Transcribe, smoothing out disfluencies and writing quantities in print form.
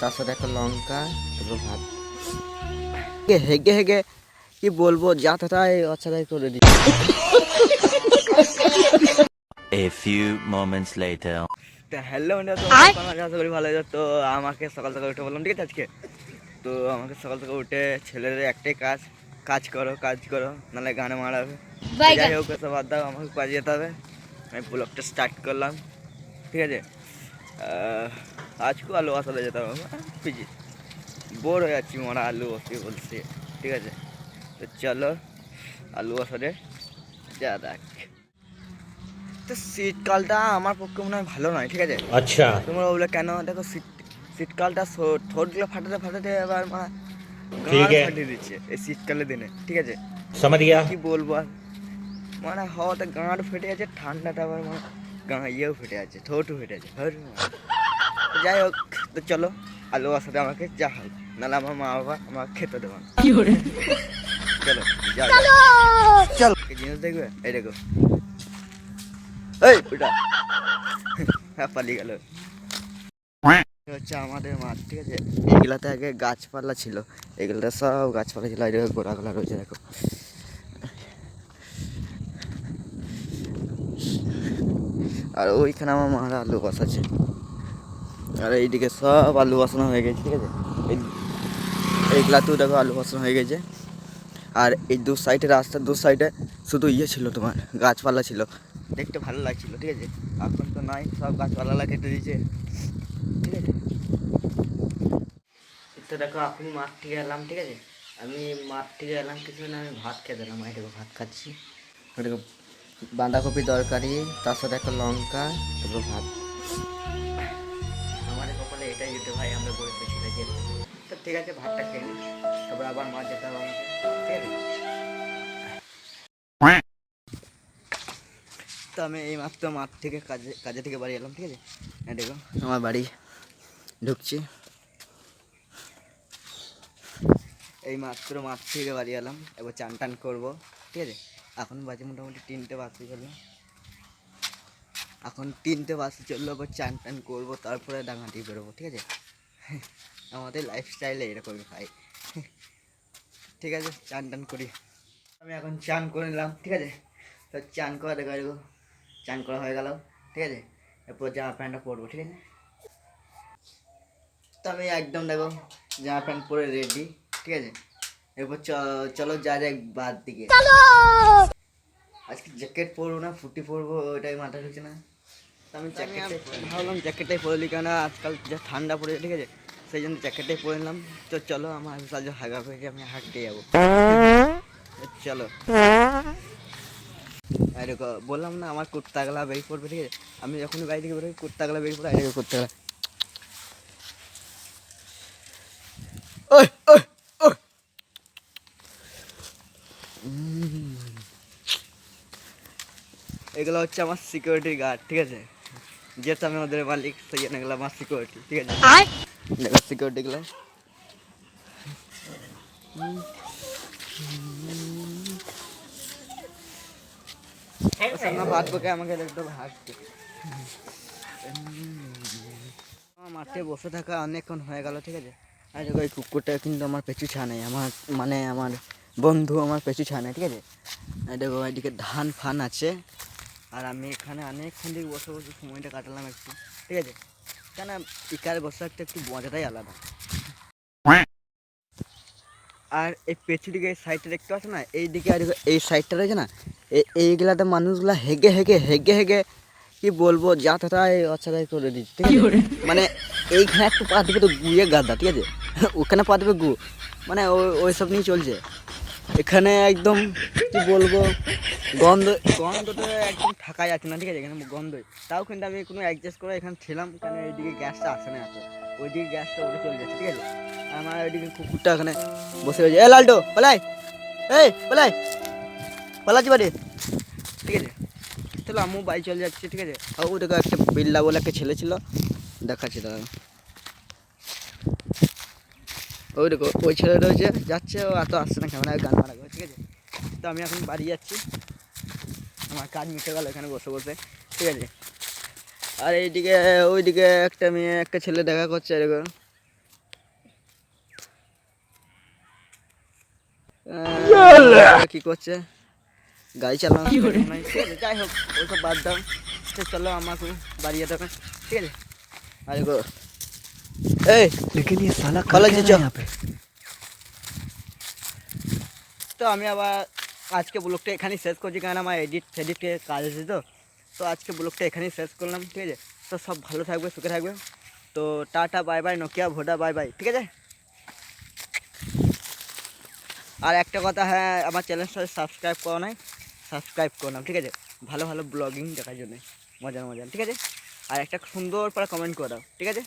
তার সাথে একটা লঙ্কা, তারপর ভাত। হেগে হেগে কি বলবো, যা তাই অচ্ছাদাই করে দিই। A few moments later. Hello বন্ধুরা, তো আশা করি ভালো আছে। তো আমাকে সকাল সকাল উঠে বললাম, ঠিক আছে আজকে তো আমাকে সকাল সকাল উঠে ছেলেদের একটাই কাজ, কাজ করো নাহলে গানে মারাবে। যাই হোক, সব বাদ দাও, আমাকে কাজে যেতে হবে। আমি ব্লগটা স্টার্ট করলাম, ঠিক আছে। আজকেও আলু আসাতে যেতে হবে, পিজি বোর হয়ে যাচ্ছি মরা আলু বসে বলছে, ঠিক আছে। তো চলো আলু আসাতে যা দেখ। তো শীতকালটা আমার পক্ষে মনে হয় ভালো নয়, ঠিক আছে। अच्छा। তোমরা বলে কেন? দেখো শীতকালটা ঠোঁটগুলো ফাটাতে ফাটাতে এবার মানে ठीक গাঁড় है, ফাটিয়ে দিচ্ছে এই শীতকালের দিনে, ঠিক আছে। समझ गया। কি বলবো আর, মানে হওয়াতে গাঁড় ফেটে যাচ্ছে, ঠান্ডাটা আবার মানে ইয়েও ফেটে যাচ্ছে, ঠোঁটও ফেটে যাচ্ছে। যাই হোক, তো চলো আলু আসাতে আমাকে যা হোক, নাহলে আমার মা বাবা আমাকে খেতে দেবো না। চলো চলো জিনিস দেখবে, এই দেখো, এই ওটা হ্যাঁ পালিয়ে গেল। হচ্ছে আমাদের মাঠ, ঠিক আছে। এগুলাতে আগে গাছপালা ছিল, এগুলোতে সব গাছপালা ছিল, এই দেখো গোড়াগুলা রয়েছে দেখো। আর ওইখানে আমার মারা আলু বসাচ্ছে, আর এইদিকে সব আলু বসানো হয়ে গেছে, ঠিক আছে। এইগুলাতেও দেখো আলু বসানো হয়ে গেছে। আর এই দু সাইডে, রাস্তার দু সাইডে শুধু ছিল তোমার, গাছপালা ছিল, দেখতে ভালো লাগছিল, ঠিক আছে। এখন তো নাই, সব গাছপালা কেটে দিয়েছে, ঠিক আছে। তো দেখো এখন মাঠ থেকে এলাম, ঠিক আছে। আমি মাঠ থেকে এলাম, কিছু না, আমি ভাত খেতে এলাম, এই দেখো ভাত খাচ্ছি। দেখো বাঁধাকপি তরকারি, তার সাথে একটা লঙ্কা, তারপর ভাত। আমাদের কপালে এটাই যেতে ভাই, আমরা গরিব বেশি থাকি। তো ঠিক আছে, ভাতটা খেয়ে নিই, তারপর আবার মাছ যেতে হবে আমাকে, ঠিক আছে। তো আমি এই মাত্র মাঠ থেকে কাজে থেকে বাড়ি এলাম, ঠিক আছে। দেখো আমার বাড়ি ঢুকছি, এই মাত্র মাঠ থেকে বাড়ি এলাম। এবার চান টান করবো, ঠিক আছে। এখন বাজে মোটামুটি 3টে বাজতে চললো, এখন 3টে বাজতে চললো। এবার চান টান করবো, তারপরে ডাঙাটি বেরোবো, ঠিক আছে। আমাদের লাইফস্টাইলে এরকমই ভাই, ঠিক আছে। চান টান করি, আমি এখন চান করে নিলাম, ঠিক আছে। তো চান করা দেখা যাবো, চান করা হয়ে গেল, ঠিক আছে। এরপর জামা প্যান্টটা পরবো, ঠিক আছে। তো আমি একদম দেখো জামা প্যান্ট পরে রেডি, ঠিক আছে। এরপর চলো যা যাক বাদ দিকে। আজকে জ্যাকেট পরবো না ফুটি পরবো, ওইটাই মাথা ঢুকছে না। তো আমি ভাবলাম জ্যাকেটটাই পরে নিই, কেন আজকাল যা ঠান্ডা পড়েছে, ঠিক আছে। সেই জন্য জ্যাকেটটাই পরে নিলাম। তো চলো আমার সাহায্য হাগা হয়ে আমি হাঁটতে যাবো, চলো। আরে বললাম না আমার কুর্তাগুলা বেরিয়ে পড়বে, ঠিক আছে। আমি যখনই বাড়ি থেকে বেরোই কুর্তাগুলা বেরিয়ে পড়ে, আরে কুর্তাগুলা ওই ওই ওই এগুলো হচ্ছে আমার সিকিউরিটি গার্ড, ঠিক আছে। যেহেতু আমি ওদের মালিক, সেই জন্য এগুলো আমার সিকিউরিটি, ঠিক আছে। দেখো সিকিউরিটিগুলো, ভাত বকে আমাকে একদম হাঁটতে। আমার মাঠে বসে থাকা অনেকক্ষণ হয়ে গেল, ঠিক আছে। আর দেখো এই কুকুরটা কিন্তু আমার পেছু ছানে, আমার মানে আমার বন্ধু আমার পেছু ছানে, ঠিক আছে। দেখো এদিকে ধান ফান আছে, আর আমি এখানে অনেকক্ষণ থেকে বসে বসে সময়টা কাটালাম একটু, ঠিক আছে। কেন বিকালে বসে থাকতে একটু মজাটাই আলাদা। আর এই পেছু দিকে এই সাইডটা দেখতে পাচ্ছ না, এই দিকে আর এই সাইডটা রয়েছে না, এইগুলাতে মানুষগুলা হেগে হেগে হেগে হেগে কি বলবো, যা তাই অচ্ছাদাই করে দিচ্ছে, ঠিক আছে। মানে এইখানে একটু পা দেবে তো গুয়ে গাদা, ঠিক আছে। ওখানে পা দেবে গু, মানে ওইসব নিয়ে চলছে এখানে একদম। কি বলবো, গন্ধটা একদম থাকা যাচ্ছে না, ঠিক আছে। এখানে গন্ধই, তাও কিন্তু আমি কোনো অ্যাডজাস্ট করে এখানে ছিলাম, কেন এইদিকে গ্যাসটা আসে না এত, ওইদিকে গ্যাসটা উঠে চলে যাচ্ছে, ঠিক আছে। আর আমার ওইদিকে কুকুরটা এখানে বসে রয়েছে, এ লালটো পালাই, এই পালাই, পালাচ্ছি বাড়ি, ঠিক আছে। চলো আমিও বাড়ি চলে যাচ্ছি, ঠিক আছে। আর ওই দেখো একটা বিল্লা বলে একটা ছেলে ছিল, দেখাচ্ছি দাদা। ওই দেখো ওই ছেলেটা হচ্ছে যাচ্ছে, ও এত আসছে না, ক্যামেরায় গান মারা ঠিক আছে। তো আমি এখন বাড়ি যাচ্ছি, আমার কাজ মিটে গেল এখানে বসে বসে, ঠিক আছে। আর এইদিকে ওইদিকে একটা মেয়ে একটা ছেলে দেখা করছে, এরকম কি করছে গাড়ি চালানো ঠিক আছে, যাই হোক ওইসব বাদ দাও। তো চলো আমাকে বাড়ি যেতে হবে, ঠিক আছে। আরে গো এই लेकिन ये साला कर कॉलेज क्या जा। रहा है यहाँ पे? তো আমি আবার আজকে ব্লগটা এখানেই শেষ করছি, কারণ আমার এডিটে কাজ আছে। তো আজকে ব্লগটা এখানেই শেষ করলাম, ঠিক আছে। তো সব ভালো থাকবে, সুখে থাকবে। তো tata bye bye, Nokia Voda bye bye, ঠিক আছে। আর একটা কথা, হ্যাঁ আমার চ্যানেলটা সাবস্ক্রাইব করো নাই, সাবস্ক্রাইব করলাম, ঠিক আছে, ভালো ভালো ব্লগিং দেখার জন্য, মজার মজার, ঠিক আছে। আর একটা সুন্দর করে কমেন্ট করে দাও, ঠিক আছে।